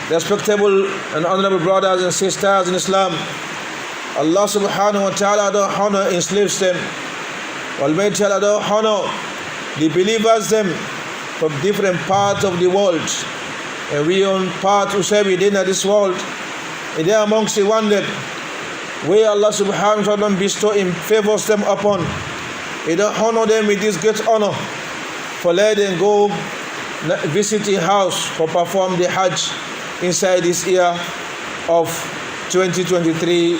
Respectable and honorable brothers and sisters in Islam, Allah subhanahu wa ta'ala don't honor enslaves them. Almighty Allah don't honor the believers them from different parts of the world. And we on part who say within this world, and they are amongst the one that where Allah subhanahu wa ta'ala bestow him, favors them upon. He don't honor them with this great honor for let them go visit the house for perform the Hajj inside this year of 2023,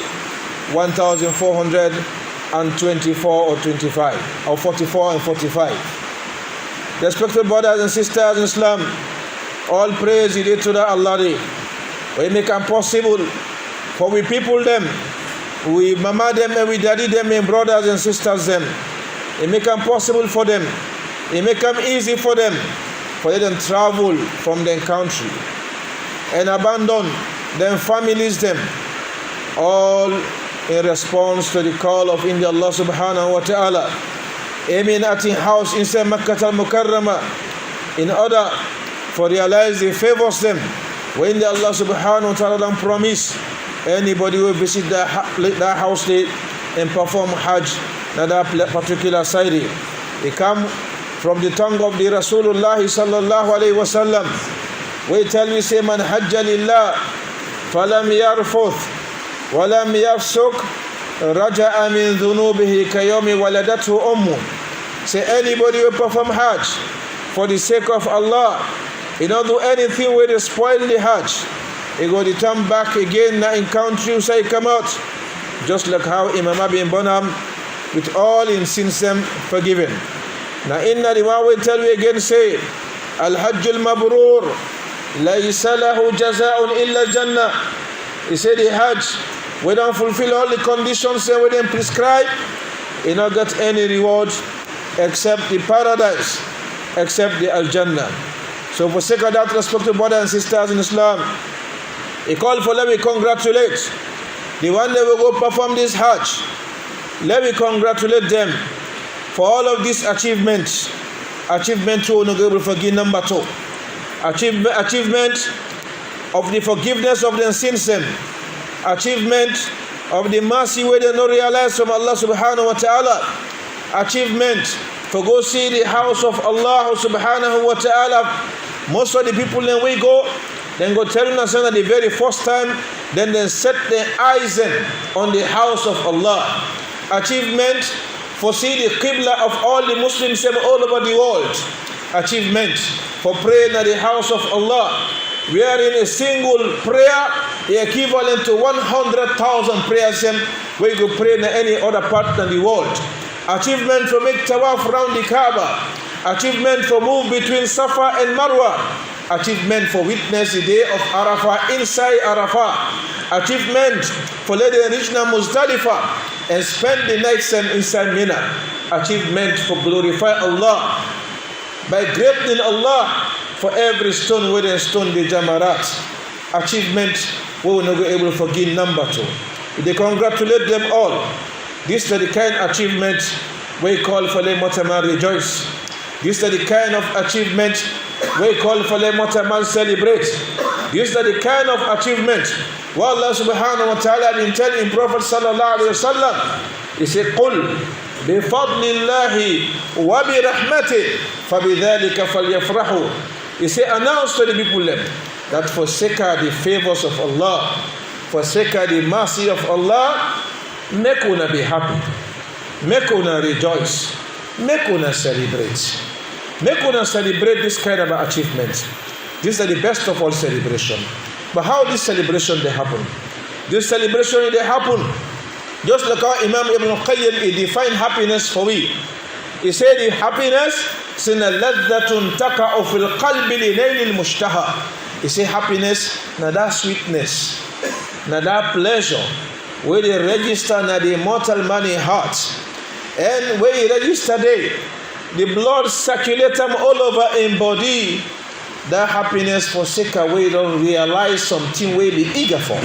1424 or 25 or 44 and 45. Respected brothers and sisters in Islam, all praise is due to the Allah. We make it possible for we people them, we mama them and we daddy them and brothers and sisters them. We make it possible for them. We make it easy for them to travel from their country and abandon their families them, all in response to the call of India Allah subhanahu wa ta'ala. Aiming at a house inside Makkah al-Mukarramah in order for realize the favors them when the Allah subhanahu wa ta'ala promise anybody will visit that house and perform Hajj at that particular side. They come from the tongue of the Rasulullah sallallahu alayhi wa sallam. We tell me say man hajja lillah falam yarfuth walam yafsuk raja'a min dhunubihi kayawmi waladathu ummu. Say anybody will perform Hajj for the sake of Allah, he don't do anything where they spoil the Hajj, he go to turn back again in country who say come out, just like how Imam Abi Bonham with all in sins them forgiven. Now inna the one will tell you again say al-hajj al-mabrur laysa lahu jaza'un illa jannah. He said the Hajj, we don't fulfill all the conditions and we don't prescribe, he not get any reward except the paradise, except the al-jannah. So for sake of that, respected brothers and sisters in Islam, he called for let me congratulate the one that will go perform this Hajj. Let me congratulate them for all of these achievements. Achievement to honorable forgive number 2. Achievement of the forgiveness of their sins. Achievement of the mercy where they not realize from Allah subhanahu wa ta'ala. Achievement for go see the house of Allah subhanahu wa ta'ala. Most of the people then we go, then go tell us at the very first time, then they set their eyes on the house of Allah. Achievement for see the Qibla of all the Muslims all over the world. Achievement for praying at the house of Allah, wherein a single prayer is equivalent to 100,000 prayers where you pray in any other part of the world. Achievement for make tawaf around the Kaaba. Achievement for move between Safa and Marwa. Achievement for witness the day of Arafah inside Arafah. Achievement for letting reach Muzdalifah and spend the night inside Mina. Achievement for glorify Allah by greeting Allah for every stone where they stone the Jamarat. Achievement we will not be able to forgive number 2. They congratulate them all. This is the kind of achievement we call for them Mutaman rejoice. This is the kind of achievement we call for them Mutaman celebrate. This is the kind of achievement what Allah subhanahu wa ta'ala been telling Prophet sallallahu alayhi wa sallam. He said, قُلْ بِفَضْلِ اللَّهِ وَبِرَحْمَتِهِ فَبِذَلِكَ فَلْيَفْرَحُوا. He said, announce to the people that forsake the favors of Allah, forsake the mercy of Allah, make una be happy, make una rejoice, make una celebrate. Make una celebrate this kind of achievement. These are the best of all celebration. But how this celebration they happen? This celebration they happen just like how Imam Ibn Qayyim he defined happiness for we. He said the happiness sina ladhatun taqa'u fil qalbi li nail al mushtaha. He said happiness na that sweetness, na that pleasure where they register na the mortal man in heart. And where he register there, the blood circulate them all over in body. That happiness for sake of we don't realize something we be eager for,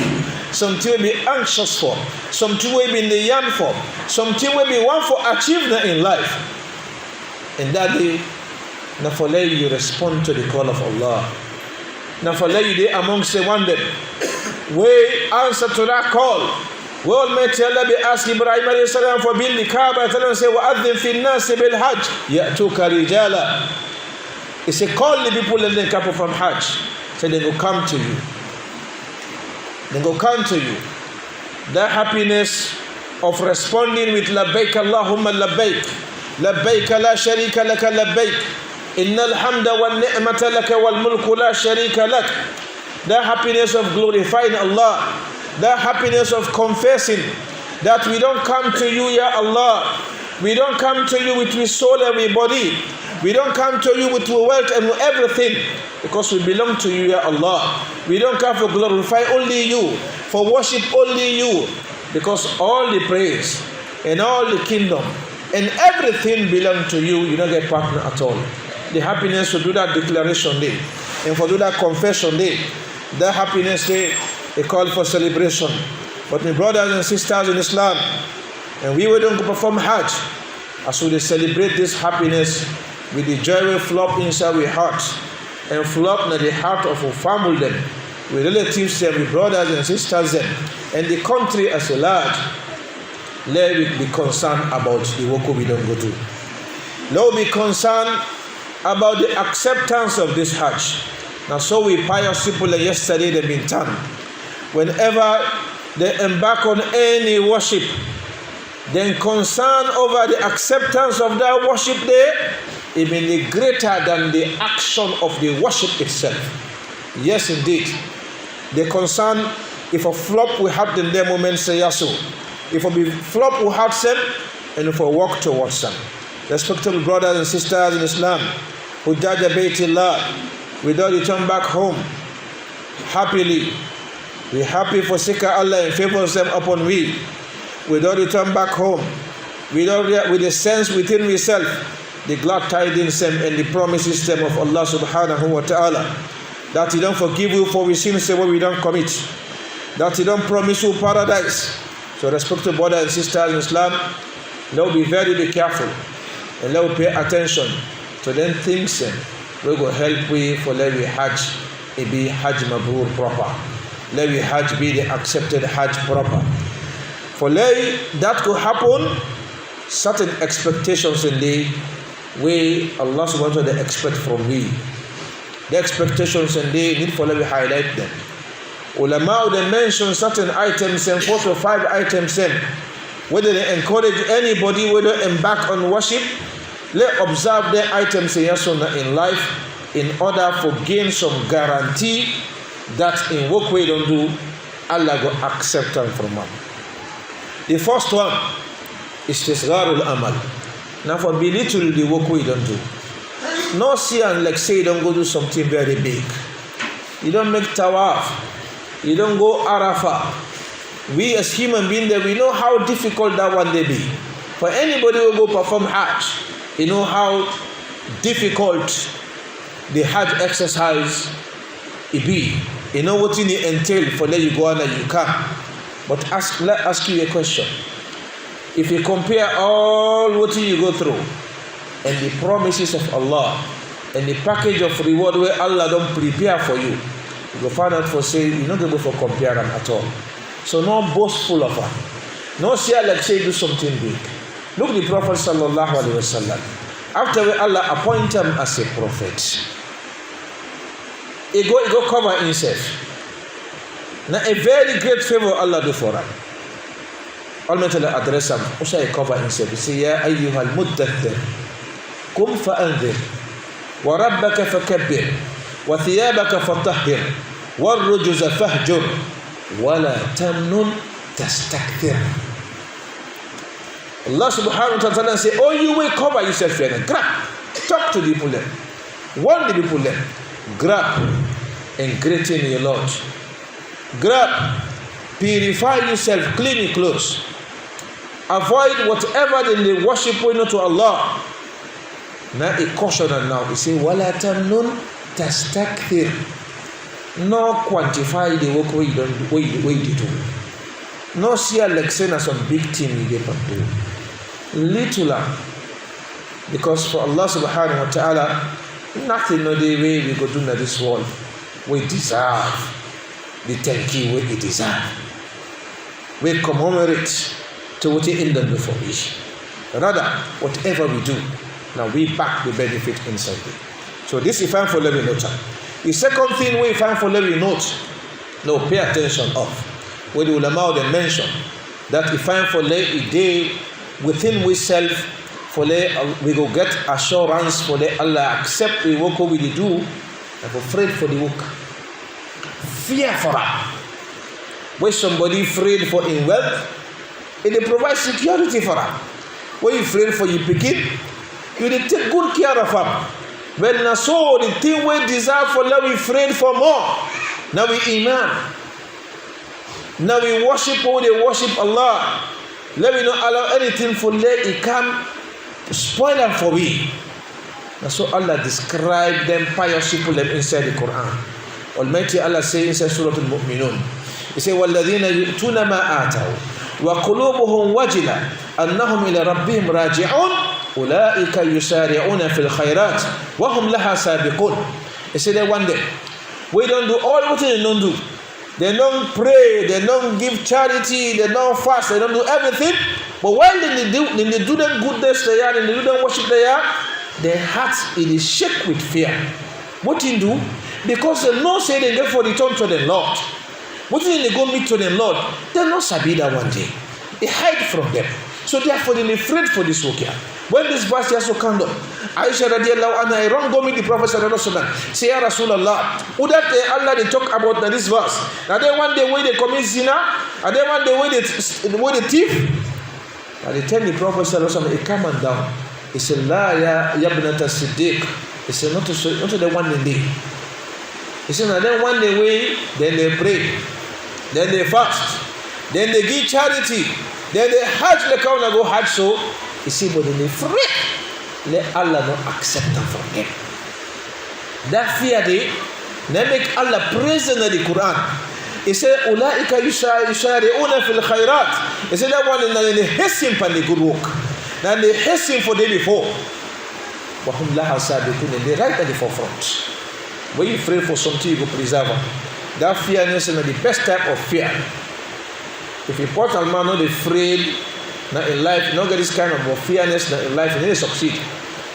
something we be anxious for, something we be in the yearn for, something we be want for achievement in life. And that day, na for let you respond to the call of Allah. Now for let you there amongst the one them. We answer to that call. We Almighty Allah be ask Ibrahim alayhi salam for building the Kaaba. Tell him say وَأَذِّن فِي النَّاسِ بِالْحَجِّ يَأْتُوكَ رِجَالًا. He say call the people and then come from Hajj. So they will come to you. They will come to you. That happiness of responding with labbaik Allahumma labbaik. Labbaik la sharika laka labbaik. Innal hamda wal ni'mata laka wal mulku la sharika lak. That happiness of glorifying Allah. That happiness of confessing that we don't come to you, Ya Allah. We don't come to you with soul and with body. We don't come to you with wealth and everything, because we belong to you, Ya Allah. We don't come for glorify only you, for worship only you, because all the praise and all the kingdom and everything belong to you. You don't get partner at all. The happiness to do that declaration day and for do that confession day, that happiness day, they call for celebration. But my brothers and sisters in Islam, and we will don't perform Hajj, as we celebrate this happiness with the joy will flop inside our hearts and flop in the heart of our family them, with relatives them, with brothers and sisters them, and the country as a large. Let we be concerned about the work we don't go to. Let we be concerned about the acceptance of this Hajj. Now so we pious people like yesterday they've been done. Whenever they embark on any worship, then concern over the acceptance of that worship there, even greater than the action of the worship itself. Yes, indeed. The concern, if a flop will happen in their moment, say yes. If a flop will have them, and if a walk towards them. Respectable brothers and sisters in Islam, who judge the Baytillah, without return back home, happily. We happy for seeker Allah and favors them upon we. Without return back home, with the sense within ourselves, the glad tidings and the promises them of Allah subhanahu wa ta'ala, that He don't forgive you for we sins and what we don't commit, that He don't promise you paradise. So respected brothers and sisters in Islam, let be very careful and let we pay attention to them things we will help we for let we Hajj it be Hajj Mabrur proper. Let we Hajj be the accepted Hajj proper. For let that could happen, certain expectations in the way Allah subhanahu wa ta'ala expect from we. The expectations and they need for let me highlight them. Ulama they mention certain items and 4 or 5 items and whether they encourage anybody whether embark on worship, let observe their items in life in order for gain some guarantee that in what way don't do Allah will accept them from them. The first one is Tisgarul Amal. Now for belittle the work we don't do. No see and like say you don't go do something very big. You don't make tawaf. You don't go Arafah. We as human beings there, we know how difficult that one day be. For anybody who go perform Hajj, you know how difficult the Hajj exercise it be. You know what it entail for let you go on and you can. But let ask you a question. If you compare all what you go through and the promises of Allah and the package of reward where Allah don't prepare for you, you go find out for say you're not able for compare them at all. So no boastful of her. No say like say do something big. Look the Prophet sallallahu alaihi wasallam. After Allah appoint him as a prophet, he go cover himself. Now a very great favor Allah do for him. Almighty Allah address him. Also he cover himself. He say, Ya ayyuhal muddathir, kum fa'anzir, wa rabbaka fakabbir, wa thiyabaka fatahhir, wa rujuza fahjur, wa la tamnun tastakthir. Allah subhanahu wa ta'ala say, oh, you will cover yourself here. Grab. Talk to the people there. Warn the people there. Grab and greeting your Lord. Grab. Purify yourself. Clean your clothes. Avoid whatever they worship to Allah. Now a caution now. He say, wala tamnun tastakthir. No quantify the work we do. No see like saying as some big thing you get up to. Little, because for Allah subhanahu wa ta'ala, nothing no the way we go do in this world. we deserve the thank you we deserve. We commemorate to what he done before we. Rather, whatever we do, now we back the benefit inside it. So this is fine for let me note. The second thing we find for let me note, no, pay attention of. When the ulama they mention that if fine for let a day within we self for let we go get assurance for let Allah accept the work we do, I'm afraid for the work. Fear for that. When somebody afraid for in wealth, and they provide security for her. When you afraid for your picking, you dey take good care of her. When na so the thing we desire for now we afraid for more. Now we iman. Now we worship who they worship Allah. Let me not allow anything for let it come spoil them for we. Now so Allah describe them pious people inside the Quran. Almighty Allah say inside Surah Al-Mu'minun. He say وَالَّذِينَ يُؤْتُونَ مَا آتَوْا وَقُلُوبُهُمْ وَجِلَةٌ أَنَّهُمْ إِلَى رَبِّهِمْ رَاجِعُونَ أُولَٰئِكَ يُسَارِعُونَ فِي الْخَيْرَاتِ وَهُمْ لَهَا سَابِقُونَ. He say that one day we don't do all what they don't do. They don't pray, they don't give charity, they don't fast, they don't do everything. But while they do them goodness they are, and they do them worship they are, their hearts it is shake with fear. What do you do? Because they know say they get for return to the Lord. What do they go meet to the Lord? They not sabi that one day. They hide from them. So therefore they afraid for this work here. When this verse has to come up, Aisha radiallahu anha, I run go meet the Prophet sallallahu alaihi wasallam. Say, Ya Rasulullah, who that Allah they talk about this verse? Now they one day when they commit zina, and then one day when they thief. And they tell the Prophet sallallahu alaihi wasallam, he come and down. He said, La ya ibnata Siddiq. He said, not to the one day. He said, and then one day way, then they pray, then they fast, then they give charity, then they hajj the cow and go hajj. So you see, but then they afraid, let Allah not accept them from them. That fear they make Allah present in the Quran. He said, Ulaika yusari'una fil khairat. He said that one and they hasten for the good work. Then they hasten for them before. Wahum laha sabiqun, and they right at the forefront. When you pray for something, you go preserve it. That fearness is the best type of fear. If you put a man not afraid, not in life, not get this kind of fearness not in life, and then succeed.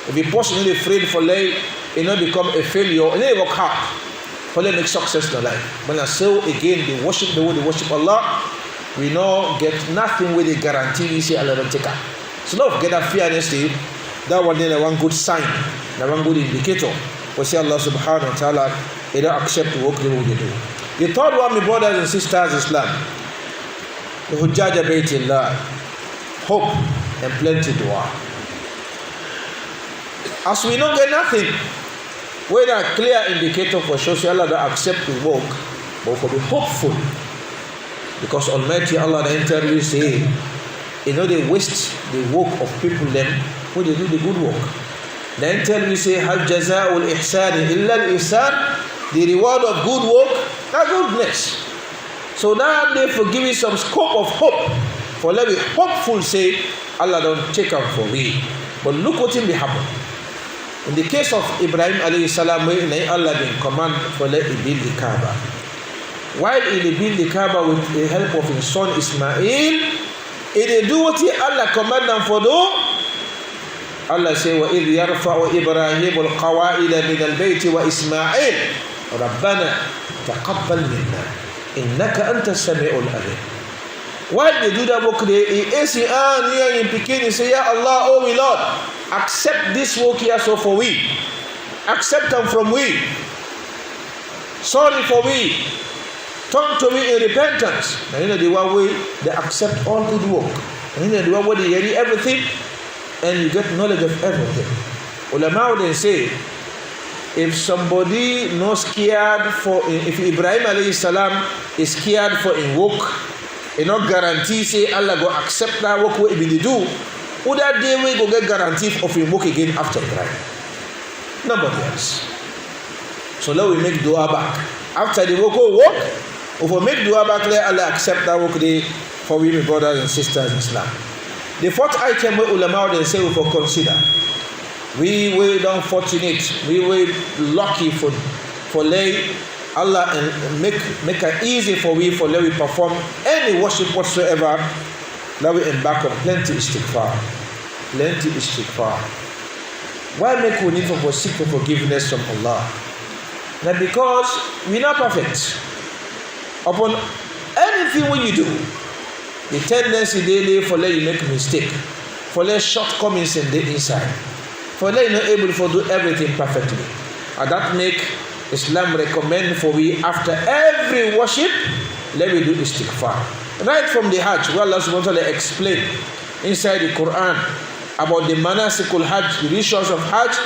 If you person not afraid for life, it not become a failure, and then work hard for them make success in life. But so again, they worship the way they worship Allah. We know get nothing with a guarantee. We say Allah don't take it. So don't forget that fearness. That one then one good sign, that one good indicator. We say Allah subhanahu wa ta'ala, they don't accept the work they will do. The third one, my brothers and sisters, Islam. The HAJJ Baytillah, hope and plenty dua. As we don't get nothing, we are a clear indicator for sure Allah don't accept the work, but we can be hopeful. Because Almighty Allah the interview say, you know they waste the work of people them when they do the good work. Then tell me say hal jazaa'ul ihsan illa al ihsan, the reward of good work, not goodness. So now they forgive me some scope of hope. For let me hopeful say Allah don't take out for me. But look what will happen. In the case of Ibrahim alayhi salam, when Allah been command for let him build the Kaaba. While he build the Kaaba with the help of his son Ismail, he do what Allah command them for do. Allah say وَإِذْ يَرْفَعُ إِبْرَاهِيمُ الْقَوَائِدَ مِنَ الْبَيْتِ وَإِسْمَاعِيلُ رَبَّنَا تَقَبَّلْ مِنَّا إِنَّكَ أَنْتَ السَّمِيعُ الْعَلِيمُ. While they do that work, they say, Ya Allah, oh we Lord, accept this work here so for we. Accept them from we. Sorry for we. Turn to me in repentance. And you know the one way they accept all good work. And you know the one way they hear everything. And you get knowledge of everything. Ulama they say, if somebody not scared for, if Ibrahim alayhi salam is scared for in work, he not guarantee say Allah go accept that work what he do, who that day we go get guarantee of him work again after Ibrahim? Nobody else. So now we make dua back. After the work, if we make dua back, let Allah accept that work day for we, my brothers and sisters in Islam. The fourth item we ulama they say we for consider. We were unfortunate, we were lucky for lay Allah and make it easy for we let we perform any worship whatsoever. Let we embark on plenty istighfar. Plenty istighfar. Why make we need for seek for forgiveness from Allah? Now because we're not perfect. Upon anything when you do, the tendency daily for let you make mistake, for let shortcomings in the inside, for let you not able to do everything perfectly. And that make Islam recommend for we after every worship, let me do istighfar. Right from the Hajj, where Allah subhanahu wa ta'ala explained inside the Quran about the manasikul Hajj, the rituals of Hajj.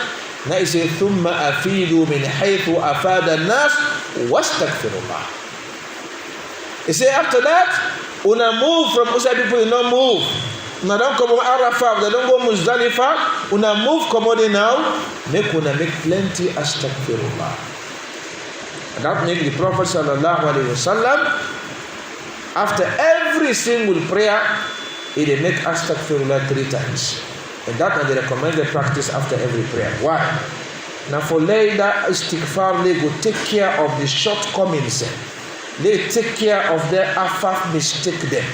Now he says, ثُمَّ أَفِيدُوا مِنْ حَيْثُ أَفَادَ النَّاسُ وَاسْتَغْفِرُوا اللَّهِ. He said after that, una move from outside people, you don't move. Una don't come from Arafah, they don't go Muzdalifah. Una move commodity now, make plenty astaghfirullah. And that make the Prophet sallallahu alaihi wasallam, after every single prayer, he will make astaghfirullah 3 times. And that is the recommended practice after every prayer. Why? Now for later istighfar, they go take care of the shortcomings. They take care of their afaf mistake them.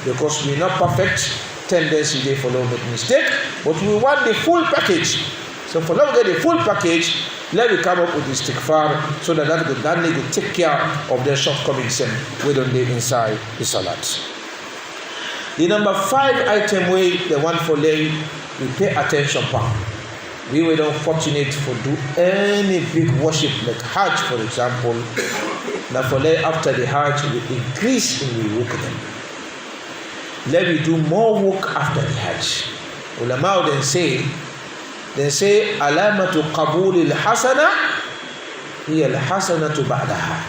Because we're not perfect, tendency they follow make mistake, but we want the full package. So for now we get the full package, let me come up with istighfar so that they will take care of their shortcomings and within the inside the salat. The number 5 item way the one for lay, we pay attention pa. We were unfortunate for do any big worship like Hajj for example. Now for lay after the Hajj we increase in we work them. Let me do more work after the Hajj. Ulama then say alamatu qabul al-hasana hiya al-hasanatu ba'daha.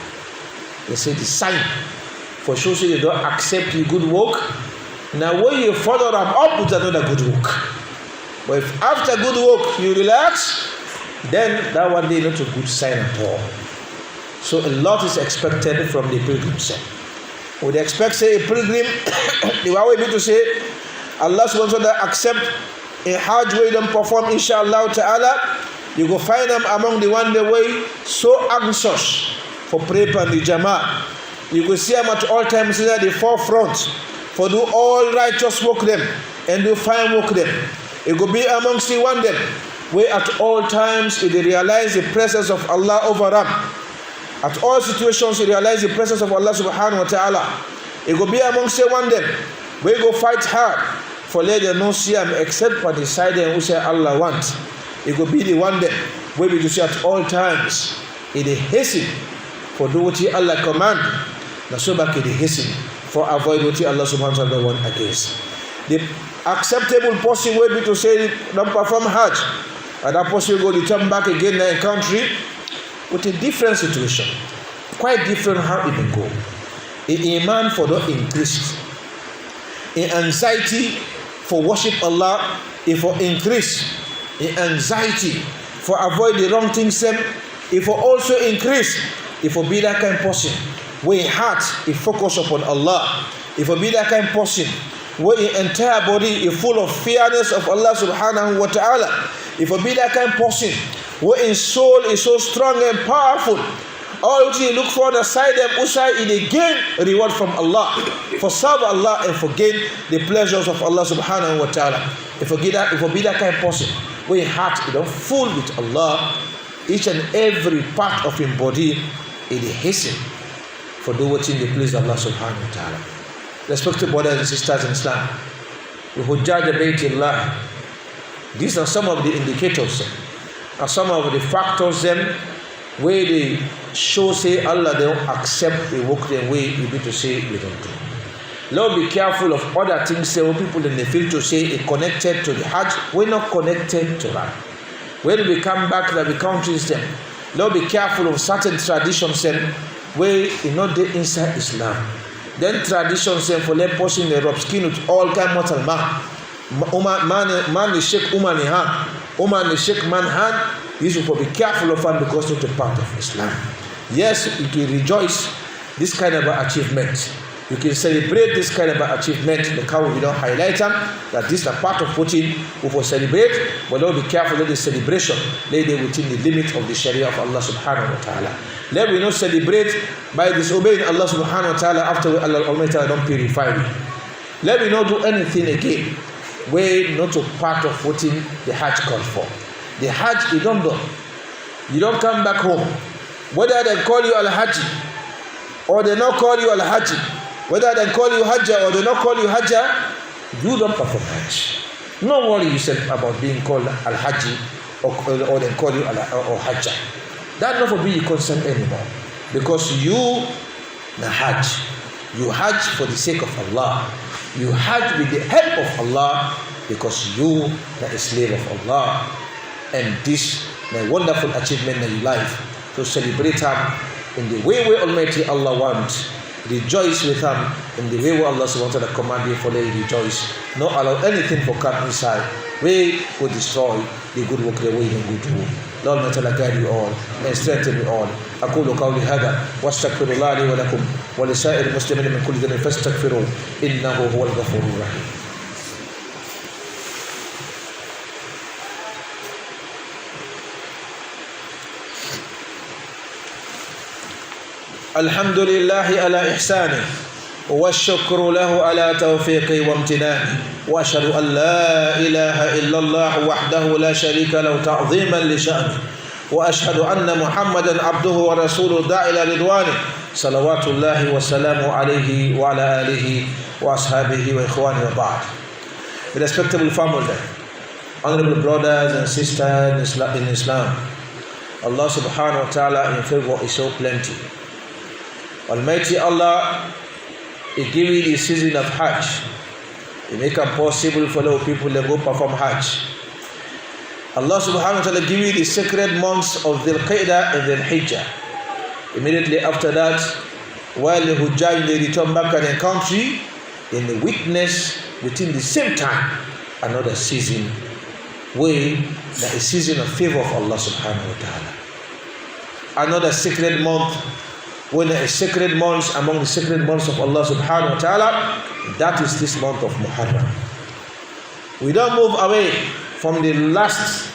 They say the sign for sure say they don't accept your good work. Now when you follow them up with another good work. But if after good work you relax, then that one day not a good sign at all. So a lot is expected from the pilgrims. Would expect say a pilgrim, the way we to say Allah subhanahu wa ta'ala accept a Hajj way them perform inshallah ta'ala, you go find them among the one the way so anxious for prayer and the Jama'ah. You go see them at all times at the forefront for do all righteous work them and do fine work them. It go be amongst the one them where at all times they realize the presence of Allah over them. At all situations you realize the presence of Allah subhanahu wa ta'ala. It go be amongst the one them where you go fight hard for let them not see them except for the side them who say Allah wants. It go be the one them where we do see at all times it is hasten for do what Allah command. Now so back it is hasten for avoid what Allah subhanahu wa ta'ala want against. The acceptable person will be to say don't perform Hajj. And that person will go return back again in the country with a different situation. Quite different how it will go. In iman for the increase. In anxiety for worship Allah, if for increase. In anxiety for avoid the wrong things, if for also increase. If for be that kind of person where heart is focused upon Allah. If for be that kind of person where your entire body is full of fearness of Allah subhanahu wa ta'ala. If for be that kind of person where in soul is so strong and powerful, all you look for the side them usai in gain reward from Allah for serve Allah and for gain the pleasures of Allah subhanahu wa ta'ala. If for be that kind of person where your heart is full with Allah, each and every part of your body is hasten for do what in the place of Allah subhanahu wa ta'ala. Respected brothers and sisters in Islam, the HAJJ Baytillah, these are some of the indicators, are some of the factors them where they show say Allah they don't accept the work the way you need to say we don't do. Lord, be careful of other things say when people in the field to say it connected to the Hajj, we're not connected to that. When we come back to the countries them, Lord, be careful of certain traditions them where you not the inside Islam. Then traditions them for let person the rub skin with all kind of mortal man the shake woman in hand, woman the shake man hand. You should be careful of them because it's a part of Islam. Yes, it will rejoice this kind of achievement. You can celebrate this kind of achievement. The cow we don't highlight them, that this is a part of what we will celebrate, but don't be careful that the celebration lay there within the limit of the Sharia of Allah subhanahu wa ta'ala. Let we not celebrate by disobeying Allah subhanahu wa ta'ala after Allah Almighty don't purify you. Let me not do anything again where not a part of what the Hajj called for. The Hajj you don't do. You don't come back home. Whether they call you Al-Hajj or they not call you Al-Hajj, whether they call you Hajjah or they not call you Hajjah, you don't perform Hajj. No worry yourself about being called Al-Hajj or they call you Hajjah. That not for be your concern anymore. Because you the Hajj. You Hajj for the sake of Allah. You Hajj with the help of Allah because you are a slave of Allah. And this is a wonderful achievement in your life. To celebrate Him in the way where Almighty Allah wants. Rejoice with Him in the way where Allah subhanahu wa ta'ala command you for them to rejoice. Not allow anything for come inside. We will destroy the good work that we can do. Lord may Allah guide you all and strengthen you all. أقول قولي هذا واستغفر الله لي ولكم ولسائر المسلمين من كل ذنب فاستغفروه إنه هو الغفور الرحيم. الحمد لله على إحسانه والشكر له على توفيقه وامتنانه وأشهد أن لا إله إلا الله وحده لا شريك له تعظيما لشأنه وأشهد أن محمدا عبده ورسوله داعي إلى رضوانه صلوات الله وسلامه عليه وعلى آله وأصحابه وإخوانه وبعد. Respectable family, honorable brothers and sisters in Islam, Allah subhanahu wa ta'ala in favor is so plenty. Almighty Allah, He give you the season of Hajj. He make it possible for those people to go perform Hajj. Allah subhanahu wa ta'ala give you the sacred months of Dhul Qa'dah and Dhul Hijjah. Immediately after that, while the Hujjaj they return back to their country, then they witness within the same time another season where there is season of favor of Allah subhanahu wa ta'ala. Another sacred month, when there is sacred months among the sacred months of Allah subhanahu wa ta'ala, that is this month of Muharram. We don't move away from the last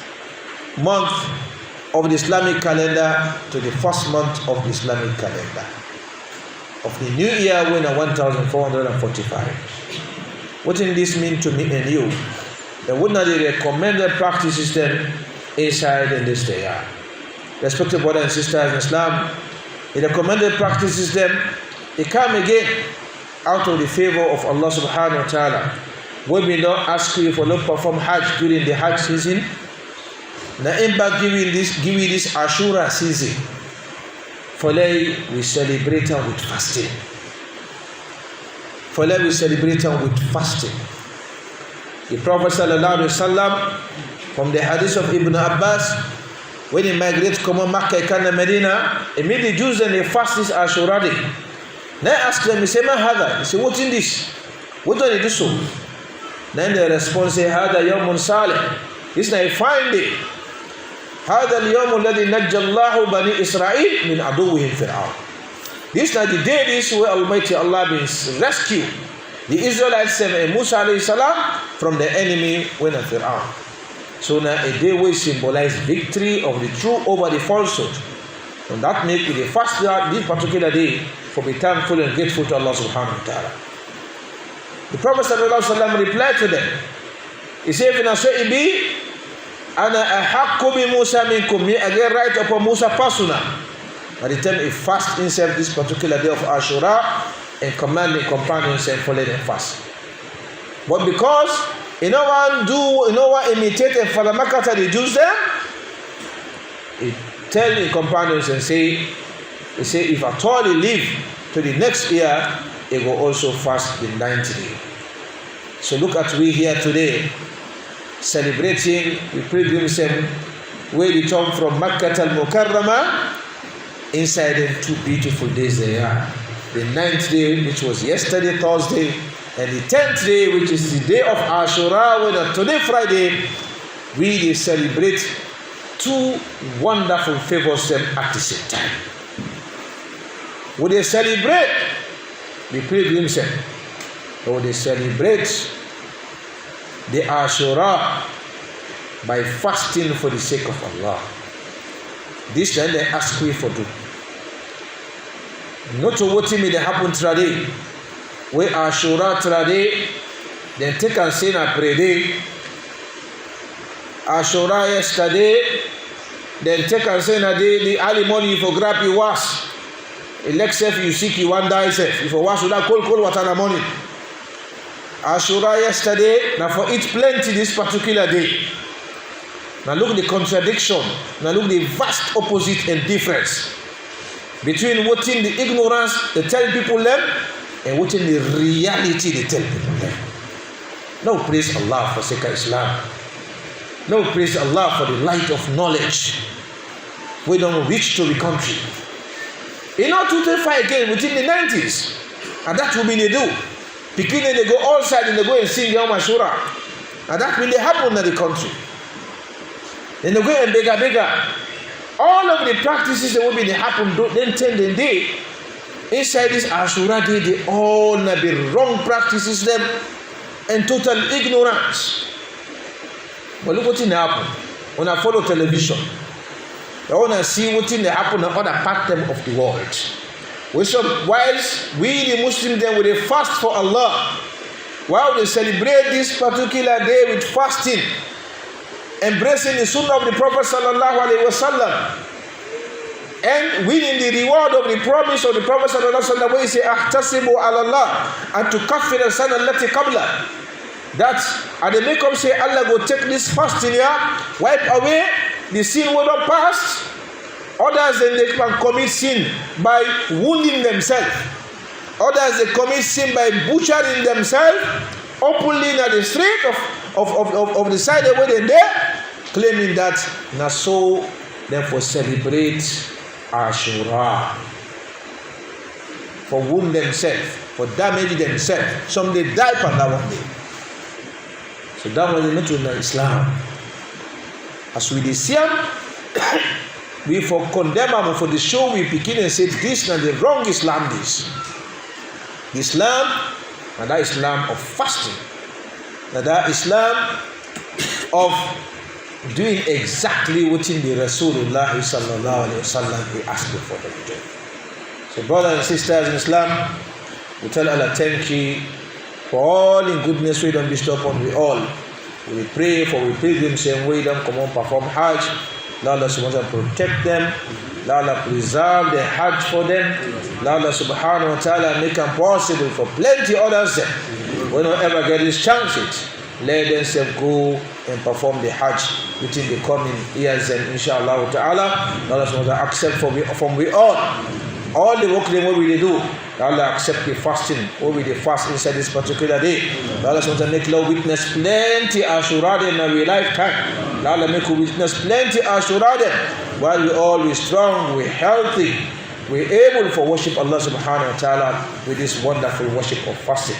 month of the Islamic calendar to the first month of the Islamic calendar of the new year when 1445. What does this mean to me and you? And what are the recommended practices then inside in this day? Respected brothers and sisters in Islam, the recommended practices then they come again out of the favor of Allah subhanahu wa ta'ala. When we not ask you for not perform Hajj during the Hajj season, Naimba giving this Ashura season, for we celebrate with fasting. For we celebrate with fasting. The Prophet sallallahu alaihi wasallam, from the hadith of Ibn Abbas, when he migrated to Makkah and Medina, immediately Jews and they fast this Ashura day. Now I ask them, he say, "Ma hada?" He say, "What's in this? What do they do so?" Then they respond, say, "Hada yawmun salih." This is a fine day. هذا اليوم الذي نجى الله بني إسرائيل من عدوهم فرعون. This is the day this where Almighty Allah means rescue the Israelites and Musa alayhi salam from the enemy when of Fir'aun. So now a day will symbolize victory of the true over the falsehood. And that makes the first day, this particular day, for be thankful and grateful to Allah subhanahu wa ta'ala. The Prophet sallallahu alaihi wasallam replied to them. He said, "If I be, ana ahakku bi Musa minkum, me again right upon Musa persona." By the time he fast himself this particular day of Ashura and command the companions and follow them fast. But because no one imitate and Father Makata the Jews them, he tell the companions and say, if at all he live to the next year, he will also fast the 9th day. So look at we here today, celebrating the pilgrims where they come from Makkah al-Mukarramah. Inside them 2 beautiful days they are. The 9th day, which was yesterday, Thursday, and the 10th day, which is the day of Ashura, when today, Friday, we celebrate 2 wonderful favors them at the same time. When they celebrate the pilgrims, or they celebrate the Ashura by fasting for the sake of Allah. This then they ask we for do. Not to what may happen today. We Ashura today, then take and say na pray day. Ashura yesterday, then take and say na day the early morning you for grab you wash. Elect self you seek you one die self. If you wash with that cold water in the morning. Ashura yesterday, now for eat plenty this particular day. Now look the contradiction, now look the vast opposite and difference between what in the ignorance they tell people them and what in the reality they tell people them. No praise Allah for sake of Islam. No praise Allah for the light of knowledge. We don't reach to the country. In order to fight again within the 90s, and that will be they do. Beginning they go outside and they go and sing Yom Ashura. And that will happen in the country. Then they go and bigger. All of the practices that will be happen, then 10 and day. Inside this Ashura day, they all be wrong practices them and total ignorance. But look what in happen. When I follow television, I want to see what in happen in other parts of the world. Whilst we the Muslims then will fast for Allah, while they celebrate this particular day with fasting, embracing the sunnah of the Prophet sallallahu alaihi wasallam, and winning the reward of the promise of the Prophet sallallahu alaihi wasallam, where he say, "Ahtasibu ala Allah and to kafir al-sana allati qabla." That at the make up say Allah go take this fasting here, wipe away the sin we don't past. Others then they can commit sin by wounding themselves. Others they commit sin by butchering themselves openly in the street of the side where they there, claiming that na so therefore celebrate Ashura. For wound themselves, for damage themselves. Some they die for that one day. So that was not in Islam. As we see we for condemn them for the show we begin and say this and the wrong Islam this. Islam and that Islam of fasting. And that Islam of doing exactly what in the Rasulullah sallallahu alaihi wasallam he asked for them to do. So brothers and sisters in Islam, we tell Allah thank you for all in goodness we don't bestow upon we all. We pray for we pilgrims and we don't come on perform Hajj. Allah subhanahu wa ta'ala protect them. Allah preserve the Hajj for them. Allah subhanahu wa ta'ala make them possible for plenty others. We don't ever get this chance let themselves go and perform the Hajj within the coming years and inshallah ta'ala. Allah subhanahu wa ta'ala accept from we all the work that we do. Allah accept the fasting what we fast inside this particular day. Allah subhanahu wa ta'ala make love witness plenty Ashura in our lifetime. Allah make we witness plenty Ashura while we all we strong, we healthy, we able for worship Allah subhanahu wa ta'ala with this wonderful worship of fasting.